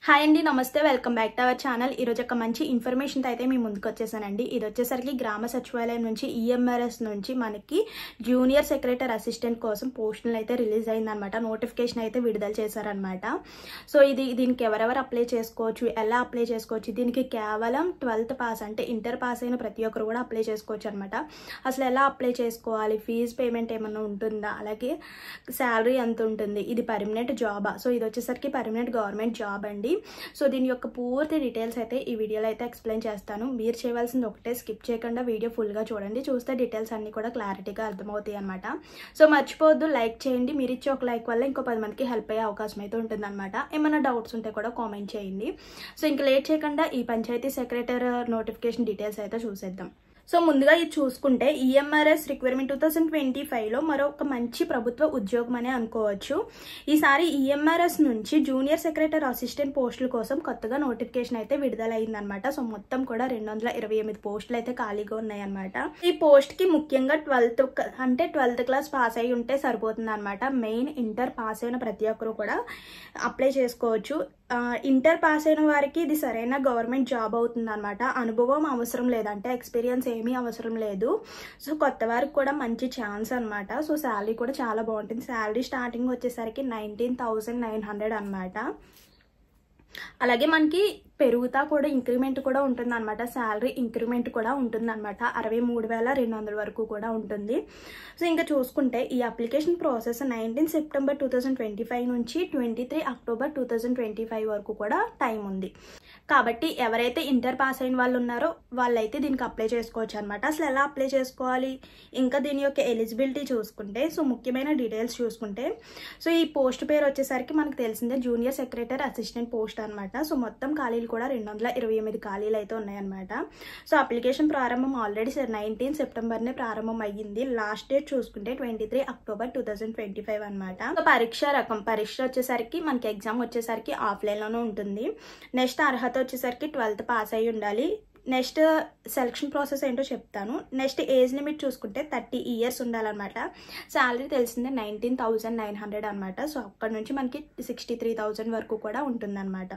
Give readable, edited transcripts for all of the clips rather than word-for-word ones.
Hi అండి, నమస్తే. Welcome back to our channel. ఈరోజు ఒక మంచి ఇన్ఫర్మేషన్ అయితే మీ ముందుకు వచ్చేసానండి. ఇది వచ్చేసరికి గ్రామ సచివాలయం నుంచి ఈఎంఆర్ఎస్ నుంచి మనకి జూనియర్ సెక్రటరీ అసిస్టెంట్ కోసం పోస్టులు అయితే రిలీజ్ అయిందనమాట. నోటిఫికేషన్ అయితే విడుదల చేశారనమాట. సో దీనికి ఎవరెవరు అప్లై చేసుకోవచ్చు, ఎలా అప్లై చేసుకోవచ్చు, దీనికి కేవలం 12th పాస్ అంటే ఇంటర్ పాస్ అయిన ప్రతి ఒక్కరు కూడా అప్లై చేసుకోవచ్చు అనమాట. అసలు ఎలా అప్లై చేసుకోవాలి, ఫీజు పేమెంట్ ఏమన్నా ఉంటుందా, అలాగే శాలరీ ఎంత ఉంటుంది, ఇది పర్మనెంట్ జాబా? సో ఇది వచ్చేసరికి పర్మనెంట్ గవర్నమెంట్ జాబ్ అండి. సో దీని యొక్క పూర్తి డీటెయిల్స్ అయితే ఈ వీడియోలో అయితే ఎక్స్ప్లెయిన్ చేస్తాను. మీరు చేయవలసింది ఒకటే, స్కిప్ చేయకుండా వీడియో ఫుల్గా చూడండి. చూస్తే డీటెయిల్స్ అన్ని కూడా క్లారిటీగా అర్థమవుతాయి అనమాట. సో మర్చిపోవద్దు, లైక్ చేయండి. మీరు ఇచ్చే ఒక లైక్ వల్ల ఇంకో 10 మందికి హెల్ప్ అయ్యే అవకాశం అయితే ఉంటుందన్నమాట. ఏమైనా డౌట్స్ ఉంటే కూడా కామెంట్ చేయండి. సో ఇంకా లేట్ చేయకుండా ఈ పంచాయతీ సెక్రటరీ నోటిఫికేషన్ డీటెయిల్స్ అయితే చూసేద్దాం. సో ముందుగా ఇది చూసుకుంటే ఈఎంఆర్ఎస్ రిక్వైర్మెంట్ 2025లో మరొక మంచి ప్రభుత్వ ఉద్యోగం అనే అనుకోవచ్చు. ఈసారి ఈఎంఆర్ఎస్ నుంచి జూనియర్ సెక్రటరీ అసిస్టెంట్ పోస్టుల కోసం కొత్తగా నోటిఫికేషన్ అయితే విడుదలైందనమాట. సో మొత్తం కూడా 228 పోస్టులు అయితే ఖాళీగా ఉన్నాయన్నమాట. ఈ పోస్ట్ కి ముఖ్యంగా 12th క్లాస్ పాస్ అయి ఉంటే సరిపోతుంది అనమాట. మెయిన్ ఇంటర్ పాస్ అయిన ప్రతి ఒక్కరు కూడా అప్లై చేసుకోవచ్చు. ఇంటర్ పాస్ అయిన వారికి ఇది సరైన గవర్నమెంట్ జాబ్ అవుతుంది అనమాట. అనుభవం అవసరం లేదంటే ఎక్స్పీరియన్స్ ఏమీ అవసరం లేదు. సో కొత్త వారికి కూడా మంచి ఛాన్స్ అనమాట. సో శాలరీ కూడా చాలా బాగుంటుంది. శాలరీ స్టార్టింగ్ వచ్చేసరికి 19,900 అనమాట. అలాగే మనకి పెరుగుతా కూడా ఇంక్రిమెంట్ కూడా ఉంటుంది అనమాట. శాలరీ ఇంక్రిమెంట్ కూడా ఉంటుంది అనమాట. 63,200 వరకు కూడా ఉంటుంది. సో ఇంకా చూసుకుంటే ఈ అప్లికేషన్ ప్రాసెస్ 19 సెప్టెంబర్ 2025 నుంచి 23 అక్టోబర్ 2025 వరకు కూడా టైం ఉంది. కాబట్టి ఎవరైతే ఇంటర్ పాస్ అయిన వాళ్ళు ఉన్నారో వాళ్ళైతే దీనికి అప్లై చేసుకోవచ్చు అనమాట. అసలు ఎలా అప్లై చేసుకోవాలి, ఇంకా దీని యొక్క ఎలిజిబిలిటీ చూసుకుంటే, సో ముఖ్యమైన డీటెయిల్స్ చూసుకుంటే, సో ఈ పోస్ట్ పేరు వచ్చేసరికి మనకు తెలిసిందే జూనియర్ సెక్రటరీ అసిస్టెంట్ పోస్ట్ అనమాట. సో మొత్తం ఖాళీలు కూడా 228 ఖాళీలు అయితే ఉన్నాయన్నమాట. సో అప్లికేషన్ ప్రారంభం ఆల్రెడీ 19 సెప్టెంబర్నే ప్రారంభం అయ్యింది. లాస్ట్ డేట్ చూసుకుంటే 23 అక్టోబర్ 2025 అనమాట. సో పరీక్ష వచ్చేసరికి మనకి ఎగ్జామ్ వచ్చేసరికి ఆఫ్లైన్లోనే ఉంటుంది. నెక్స్ట్ అర్హత వచ్చేసరికి 12th పాస్ అయి ఉండాలి. నెక్స్ట్ సెలక్షన్ ప్రాసెస్ ఏంటో చెప్తాను. నెక్స్ట్ ఏజ్ లిమిట్ చూసుకుంటే 30 ఇయర్స్ ఉండాలన్నమాట. శాలరీ తెలిసిందే 19,900 అనమాట. సో అక్కడ నుంచి మనకి 63,000 వరకు కూడా ఉంటుందన్నమాట.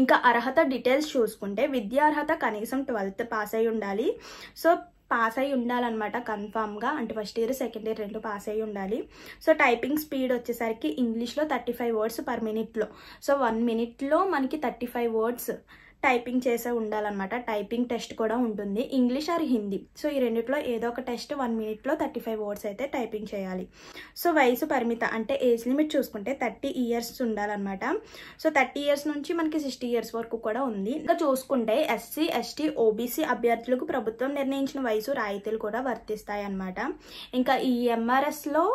ఇంకా అర్హత డీటెయిల్స్ చూసుకుంటే విద్యా అర్హత కనీసం 12th పాస్ అయి ఉండాలి. సో పాస్ అయి ఉండాలన్నమాట కన్ఫామ్గా. అంటే first year second year 2 pass అయి ఉండాలి. సో టైపింగ్ స్పీడ్ వచ్చేసరికి ఇంగ్లీష్లో 35 వర్డ్స్ పర్ మినిట్లో. సో 1 మినిట్లో మనకి 35 వర్డ్స్ టైపింగ్ చేసే ఉండాలన్నమాట. టైపింగ్ టెస్ట్ కూడా ఉంటుంది, ఇంగ్లీష్ ఆర్ హిందీ. సో ఈ రెండిట్లో ఏదో ఒక టెస్ట్ 1 మినిట్లో 35 వర్డ్స్ అయితే టైపింగ్ చేయాలి. సో వయసు పరిమిత అంటే ఏజ్ లిమిట్ చూసుకుంటే 30 ఇయర్స్ ఉండాలన్నమాట. సో 30 ఇయర్స్ నుంచి మనకి 60 ఇయర్స్ వరకు కూడా ఉంది. ఇంకా చూసుకుంటే SC, ST, OBC అభ్యర్థులకు ప్రభుత్వం నిర్ణయించిన వయసు రాయితీలు కూడా వర్తిస్తాయి అన్నమాట. ఇంకా ఈ ఎంఆర్ఎస్లో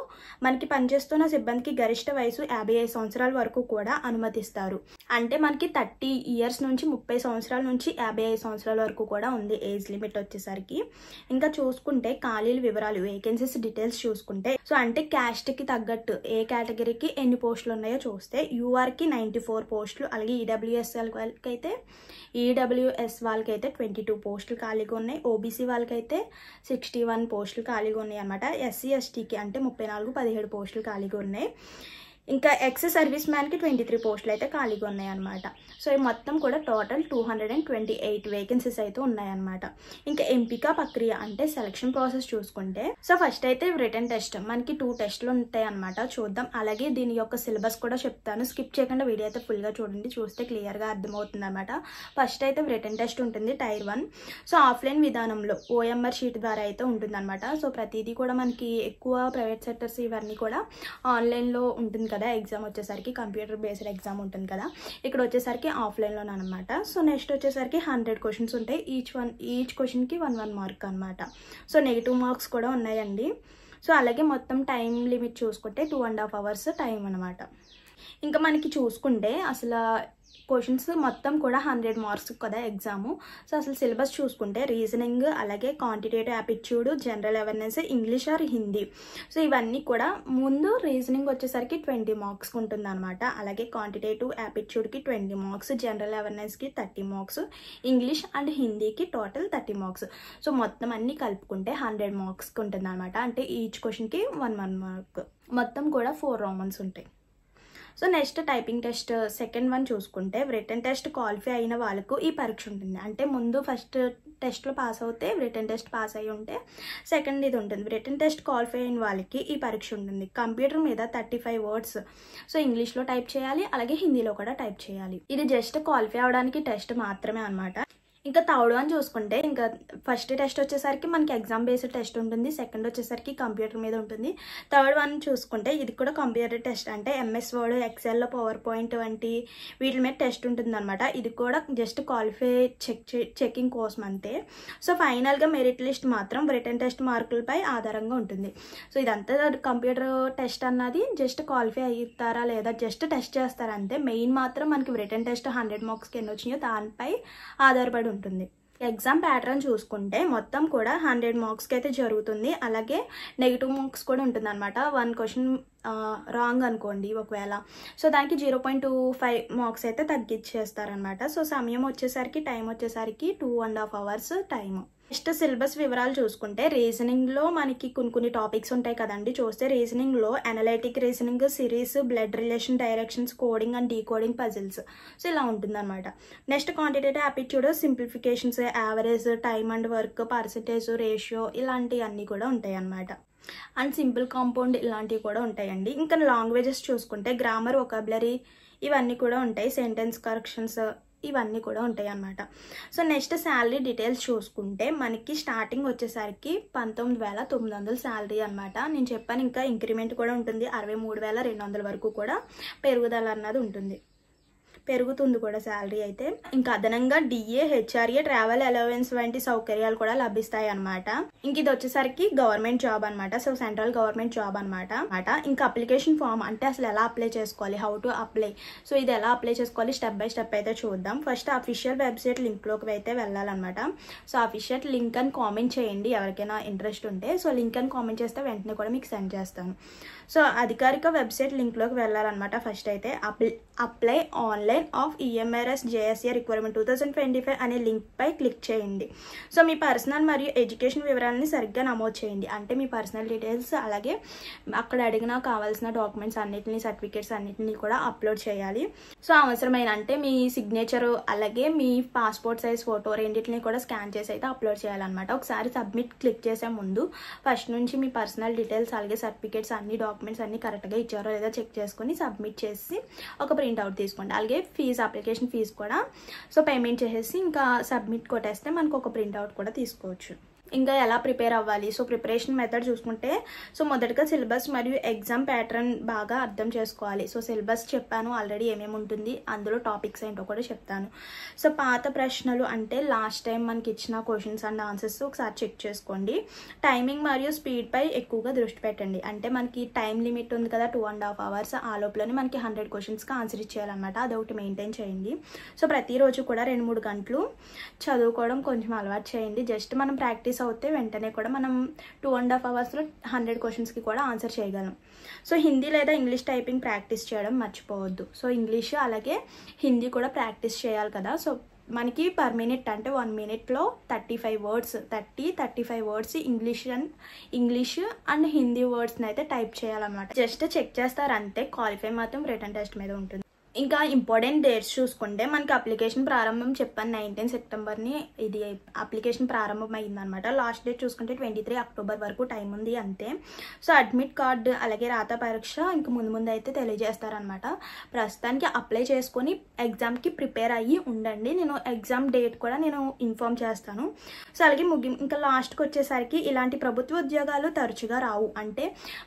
మనకి పనిచేస్తున్న సిబ్బందికి గరిష్ట వయసు 55 సంవత్సరాల వరకు కూడా అనుమతిస్తారు. అంటే మనకి 30 ఇయర్స్ నుంచి 30 సంవత్సరాల నుంచి 55 సంవత్సరాల వరకు కూడా ఉంది ఏజ్ లిమిట్ వచ్చేసరికి. ఇంకా చూసుకుంటే ఖాళీల వివరాలు, వేకెన్సీస్ డీటెయిల్స్ చూసుకుంటే, సో అంటే క్యాస్ట్కి తగ్గట్టు ఏ కేటగిరీకి ఎన్ని పోస్టులు ఉన్నాయో చూస్తే యూఆర్కి 94 పోస్టులు, అలాగే ఈడబ్ల్యూఎస్ వాళ్ళకైతే 22 పోస్టులు ఖాళీగా ఉన్నాయి. ఓబీసీ వాళ్ళకైతే 61 పోస్టులు ఖాళీగా ఉన్నాయి అనమాట. SC, STకి అంటే 34, 17 పోస్టులు ఖాళీగా ఉన్నాయి. ఇంకా ఎక్స్ సర్వీస్ మ్యాన్కి 23 పోస్టులు అయితే ఖాళీగా ఉన్నాయి అనమాట. సో ఈ మొత్తం కూడా టోటల్ 228 వేకెన్సీస్ అయితే ఉన్నాయన్నమాట. ఇంకా ఎంపిక ప్రక్రియ అంటే సెలక్షన్ ప్రాసెస్ చూసుకుంటే, సో ఫస్ట్ అయితే రిటన్ టెస్ట్ మనకి 2 టెస్టులు ఉంటాయి అనమాట. చూద్దాం. అలాగే దీని యొక్క సిలబస్ కూడా చెప్తాను. స్కిప్ చేయకుండా వీడియో అయితే ఫుల్గా చూడండి, చూస్తే క్లియర్గా అర్థమవుతుంది అనమాట. ఫస్ట్ అయితే రిటన్ టెస్ట్ ఉంటుంది, టైర్ 1. సో ఆఫ్లైన్ విధానంలో OMR షీట్ ద్వారా అయితే ఉంటుందన్నమాట. సో ప్రతిదీ కూడా మనకి ఎక్కువ ప్రైవేట్ సెక్టర్స్ ఇవన్నీ కూడా ఆన్లైన్లో ఉంటుంది కదా. ఎగ్జామ్ వచ్చేసరికి కంప్యూటర్ బేస్డ్ ఎగ్జామ్ ఉంటుంది కదా. ఇక్కడ వచ్చేసరికి ఆఫ్లైన్లోనే అనమాట. సో నెక్స్ట్ వచ్చేసరికి 100 క్వశ్చన్స్ ఉంటాయి. ఈచ్ క్వశ్చన్కి 1 మార్క్ అనమాట. సో నెగిటివ్ మార్క్స్ కూడా ఉన్నాయండి. సో అలాగే మొత్తం టైం లిమిట్ చూసుకుంటే 2.5 hours టైం అనమాట. ఇంకా మనకి చూసుకుంటే అసలు క్వశ్చన్స్ మొత్తం కూడా 100 మార్క్స్ కదా ఎగ్జాము. సో అసలు సిలబస్ చూసుకుంటే రీజనింగ్, అలాగే quantitative aptitude, general awareness, English are Hindi. So ఇవన్నీ కూడా ముందు రీజనింగ్ వచ్చేసరికి 20 మార్క్స్ ఉంటుంది అనమాట. అలాగే క్వాంటిటేటివ్ యాప్టిట్యూడ్కి 20 మార్క్స్, జనరల్ అవేర్నెస్కి 30 మార్క్స్, ఇంగ్లీష్ అండ్ హిందీకి టోటల్ 30 మార్క్స్. సో మొత్తం అన్ని కలుపుకుంటే 100 మార్క్స్కి ఉంటుంది అనమాట. అంటే ఈచ్ క్వశ్చన్కి 1 మార్క్. మొత్తం కూడా 4 రౌండ్స్ ఉంటాయి. So next typing test second one చూసుకుంటే రిటన్ టెస్ట్ క్వాలిఫై అయిన వాళ్ళకు ఈ పరీక్ష ఉంటుంది. అంటే ముందు ఫస్ట్ టెస్ట్లో పాస్ అవుతే రిటన్ టెస్ట్ పాస్ అయి ఉంటే సెకండ్ ఇది ఉంటుంది. రిటన్ టెస్ట్ క్వాలిఫై అయిన వాళ్ళకి ఈ పరీక్ష ఉంటుంది. కంప్యూటర్ మీద 35 వర్డ్స్ సో ఇంగ్లీష్లో టైప్ చేయాలి, అలాగే హిందీలో కూడా టైప్ చేయాలి. ఇది జస్ట్ క్వాలిఫై అవడానికి టెస్ట్ మాత్రమే అనమాట. ఇంకా థర్డ్ వన్ చూసుకుంటే ఇంకా ఫస్ట్ టెస్ట్ వచ్చేసరికి మనకి ఎగ్జామ్ బేస్డ్ టెస్ట్ ఉంటుంది, సెకండ్ వచ్చేసరికి కంప్యూటర్ మీద ఉంటుంది. థర్డ్ వన్ చూసుకుంటే ఇది కూడా కంప్యూటర్ టెస్ట్, అంటే MS Word, Excel, PowerPoint వంటి వీటి మీద టెస్ట్ ఉంటుంది అనమాట. ఇది కూడా జస్ట్ క్వాలిఫై చెకింగ్ కోసం అంతే. సో ఫైనల్గా మెరిట్ లిస్ట్ మాత్రం రిటన్ టెస్ట్ మార్కులపై ఆధారంగా ఉంటుంది. సో ఇదంతా కంప్యూటర్ టెస్ట్ అన్నది జస్ట్ క్వాలిఫై అవుతారా లేదా జస్ట్ టెస్ట్ చేస్తారా అంతే. మెయిన్ మాత్రం మనకి రిటన్ టెస్ట్ 100 మార్క్స్కి ఎన్ని వచ్చినాయో దానిపై ఆధారపడి ఉంటుంది. ఎగ్జామ్ ప్యాటర్న్ చూసుకుంటే మొత్తం కూడా 100 మార్క్స్కి అయితే జరుగుతుంది. అలాగే నెగిటివ్ మార్క్స్ కూడా ఉంటుంది అనమాట. 1 క్వశ్చన్ రాంగ్ అనుకోండి ఒకవేళ, సో దానికి 0.25 మార్క్స్ అయితే తగ్గించేస్తారనమాట. సో సమయం వచ్చేసరికి టైం వచ్చేసరికి 2.5 hours టైము. నెక్స్ట్ సిలబస్ వివరాలు చూసుకుంటే రీజనింగ్లో మనకి కొన్ని టాపిక్స్ ఉంటాయి కదండి. చూస్తే రీజనింగ్లో analytic reasoning, series, blood relation, directions, coding and decoding, puzzles, so ఇలా ఉంటుందన్నమాట. Next quantitative aptitude, simplifications, average, time and work, percentage, ratio ఇలాంటివన్నీ కూడా ఉంటాయి అన్నమాట. అండ్ సింపుల్ కాంపౌండ్ ఇలాంటివి కూడా ఉంటాయండి. ఇంకా లాంగ్వేజెస్ చూసుకుంటే గ్రామర్, వొకాబులరీ ఇవన్నీ కూడా ఉంటాయి. సెంటెన్స్ కరెక్షన్స్ ఇవన్నీ కూడా ఉంటాయి అన్నమాట. సో నెక్స్ట్ శాలరీ డీటెయిల్స్ చూసుకుంటే మనకి స్టార్టింగ్ వచ్చేసరికి 19,900 శాలరీ అనమాట. నేను చెప్పాను ఇంకా ఇంక్రిమెంట్ కూడా ఉంటుంది. 63,200 వరకు కూడా పెరుగుదల అన్నది ఉంటుంది, పెరుగుతుంది కూడా శాలరీ అయితే. ఇంకా అదనంగా డిఏ, హెచ్ఆర్ఏ, ట్రావెల్ అలవెన్స్ వంటి సౌకర్యాలు కూడా లభిస్తాయి అనమాట. ఇంక ఇది వచ్చేసరికి గవర్నమెంట్ జాబ్ అనమాట. సో సెంట్రల్ గవర్నమెంట్ జాబ్ అనమాట. ఇంకా అప్లికేషన్ ఫామ్ అంటే అసలు ఎలా అప్లై చేసుకోవాలి, హౌ టు అప్లై, సో ఇది ఎలా అప్లై చేసుకోవాలి స్టెప్ బై స్టెప్ అయితే చూద్దాం. ఫస్ట్ అఫీషియల్ వెబ్సైట్ లింక్లోకి అయితే వెళ్ళాలన్నమాట. సో అఫీషియల్ లింక్ అని కామెంట్ చేయండి ఎవరికైనా ఇంట్రెస్ట్ ఉంటే. సో లింక్ అని కామెంట్ చేస్తే వెంటనే కూడా మీకు సెండ్ చేస్తాను. సో అధికారిక వెబ్సైట్ లింక్లోకి వెళ్ళాలన్నమాట. ఫస్ట్ అయితే apply online of EMRS JSA requirement 2025 అనే లింక్పై క్లిక్ చేయండి. సో మీ పర్సనల్ మరియు ఎడ్యుకేషన్ వివరాలని సరిగ్గా నమోదు చేయండి. అంటే మీ పర్సనల్ డీటెయిల్స్, అలాగే అక్కడ అడిగిన కావాల్సిన డాక్యుమెంట్స్ అన్నిటిని, సర్టిఫికేట్స్ అన్నిటిని కూడా అప్లోడ్ చేయాలి. సో అవసరమైన అంటే మీ సిగ్నేచర్, అలాగే మీ పాస్పోర్ట్ సైజ్ ఫోటో రెండింటిని కూడా స్కాన్ చేసి అయితే అప్లోడ్ చేయాలన్నమాట. ఒకసారి సబ్మిట్ క్లిక్ చేసే ముందు ఫస్ట్ నుంచి మీ పర్సనల్ డీటెయిల్స్, అలాగే సర్టిఫికేట్స్ అన్ని డాక్యుమెంట్స్ అన్ని కరెక్ట్గా ఇచ్చారో లేదా చెక్ చేసుకుని సబ్మిట్ చేసి ఒక ప్రింట్అవుట్ తీసుకోండి. అలాగే ఫీజు, అప్లికేషన్ ఫీజు కూడా సో పేమెంట్ చేసేసి ఇంకా సబ్మిట్ కొట్టేస్తే మనకు ఒక ప్రింట్అవుట్ కూడా తీసుకోవచ్చు. ఇంకా ఎలా ప్రిపేర్ అవ్వాలి, సో ప్రిపరేషన్ మెథడ్ చూసుకుంటే సో మొదటగా సిలబస్ మరియు ఎగ్జామ్ ప్యాటర్న్ బాగా అర్థం చేసుకోవాలి. సో సిలబస్ చెప్పాను ఆల్రెడీ ఏమేమి ఉంటుంది, అందులో టాపిక్స్ ఏంటో కూడా చెప్తాను. సో పాత ప్రశ్నలు అంటే లాస్ట్ టైం మనకి ఇచ్చిన క్వశ్చన్స్ అండ్ ఆన్సర్స్ ఒకసారి చెక్ చేసుకోండి. టైమింగ్ మరియు స్పీడ్ పై ఎక్కువగా దృష్టి పెట్టండి. అంటే మనకి టైం లిమిట్ ఉంది కదా 2.5 hours, ఆ లోపలనే మనకి 100 క్వశ్చన్స్కి ఆన్సర్ ఇచ్చేయాలన్నమాట. అదొకటి మెయింటైన్ చేయండి. సో ప్రతిరోజు కూడా 2-3 గంటలు చదువుకోవడం కొంచెం అలవాటు చేయండి. జస్ట్ మనం ప్రాక్టీస్ అవుతే వెంటనే కూడా మనం 2.5 hours 100 క్వశ్చన్స్కి కూడా ఆన్సర్ చేయగలం. సో హిందీ లేదా ఇంగ్లీష్ టైపింగ్ ప్రాక్టీస్ చేయడం మర్చిపోవద్దు. సో ఇంగ్లీష్ అలాగే హిందీ కూడా ప్రాక్టీస్ చేయాలి కదా. సో మనకి పర్ మినిట్ అంటే 1 minute 35 words 35 words English and Hindi వర్డ్స్ని అయితే టైప్ చేయాలన్నమాట. జస్ట్ చెక్ చేస్తారు అంతే. క్వాలిఫై మాత్రం రిటన్ టెస్ట్ మీద ఉంటుంది. ఇంకా ఇంపార్టెంట్ డేట్స్ చూసుకుంటే మనకి అప్లికేషన్ ప్రారంభం చెప్పాను 19 సెప్టెంబర్ని ఇది అప్లికేషన్ ప్రారంభం అయిందనమాట. లాస్ట్ డేట్ చూసుకుంటే 23 అక్టోబర్ వరకు టైం ఉంది అంతే. సో అడ్మిట్ కార్డు అలాగే రాత పరీక్ష ఇంకా ముందు అయితే తెలియజేస్తారనమాట. ప్రస్తుతానికి అప్లై చేసుకొని ఎగ్జామ్కి ప్రిపేర్ అయ్యి ఉండండి. నేను ఎగ్జామ్ డేట్ కూడా నేను ఇన్ఫామ్ చేస్తాను. సో అలాగే ఇంకా లాస్ట్కి వచ్చేసరికి ఇలాంటి ప్రభుత్వ ఉద్యోగాలు తరచుగా రావు. అంటే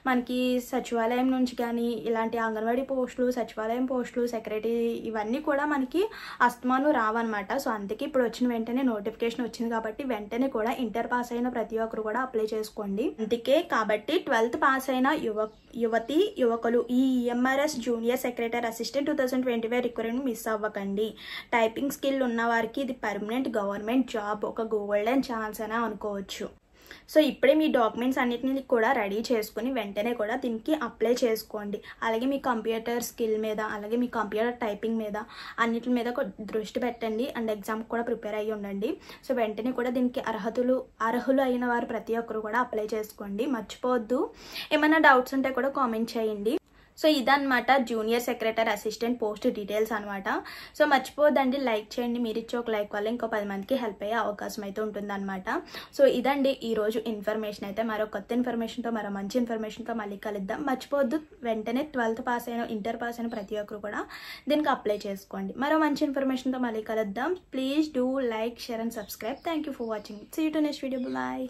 మనకి సచివాలయం నుంచి కానీ ఇలాంటి అంగన్వాడీ పోస్టులు, సచివాలయం పోస్టులు, సెక్రటరీ ఇవన్నీ కూడా మనకి అస్తమాను రావన్నమాట. సో అందుకే ఇప్పుడు వచ్చిన వెంటనే నోటిఫికేషన్ వచ్చింది కాబట్టి వెంటనే కూడా ఇంటర్ పాస్ అయిన ప్రతి ఒక్కరు కూడా అప్లై చేసుకోండి. అందుకే కాబట్టి 12th పాస్ అయిన యువకులు ఈ EMRS junior secretary assistant 2025 requirement miss అవ్వకండి. టైపింగ్ స్కిల్ ఉన్న వారికి ఇది పర్మనెంట్ గవర్నమెంట్ జాబ్, ఒక గోల్డెన్ ఛాన్స్ అని అనుకోవచ్చు. సో ఇప్పుడే మీ డాక్యుమెంట్స్ అన్నిటిని కూడా రెడీ చేసుకుని వెంటనే కూడా దీనికి అప్లై చేసుకోండి. అలాగే మీ కంప్యూటర్ స్కిల్ మీద, అలాగే మీ కంప్యూటర్ టైపింగ్ మీద అన్నిటి మీద దృష్టి పెట్టండి. అండ్ ఎగ్జామ్ కూడా ప్రిపేర్ అయ్యి ఉండండి. సో వెంటనే కూడా దీనికి అర్హులు అయిన వారు ప్రతి ఒక్కరు కూడా అప్లై చేసుకోండి. మర్చిపోవద్దు. ఏమైనా డౌట్స్ ఉంటే కూడా కామెంట్ చేయండి. సో ఇదన్నమాట junior secretary assistant post details అనమాట. సో మర్చిపోద్దండి, లైక్ చేయండి. మీరు ఇచ్చే ఒక లైక్ వల్ల ఇంకో 10 మందికి హెల్ప్ అయ్యే అవకాశం అయితే ఉంటుందన్నమాట. సో ఇదండి ఈరోజు ఇన్ఫర్మేషన్ అయితే. మరో కొత్త ఇన్ఫర్మేషన్తో, మరో మంచి ఇన్ఫర్మేషన్తో మళ్ళీ కలుద్దాం. మర్చిపోవద్దు, వెంటనే 12th పాస్ అయిన, ఇంటర్ పాస్ అయిన ప్రతి ఒక్కరు కూడా దీనికి అప్లై చేసుకోండి. మరో మంచి ఇన్ఫర్మేషన్తో మళ్ళీ కలుద్దాం. Please do like, share and subscribe. Thank you for watching. See you to next video. Bye.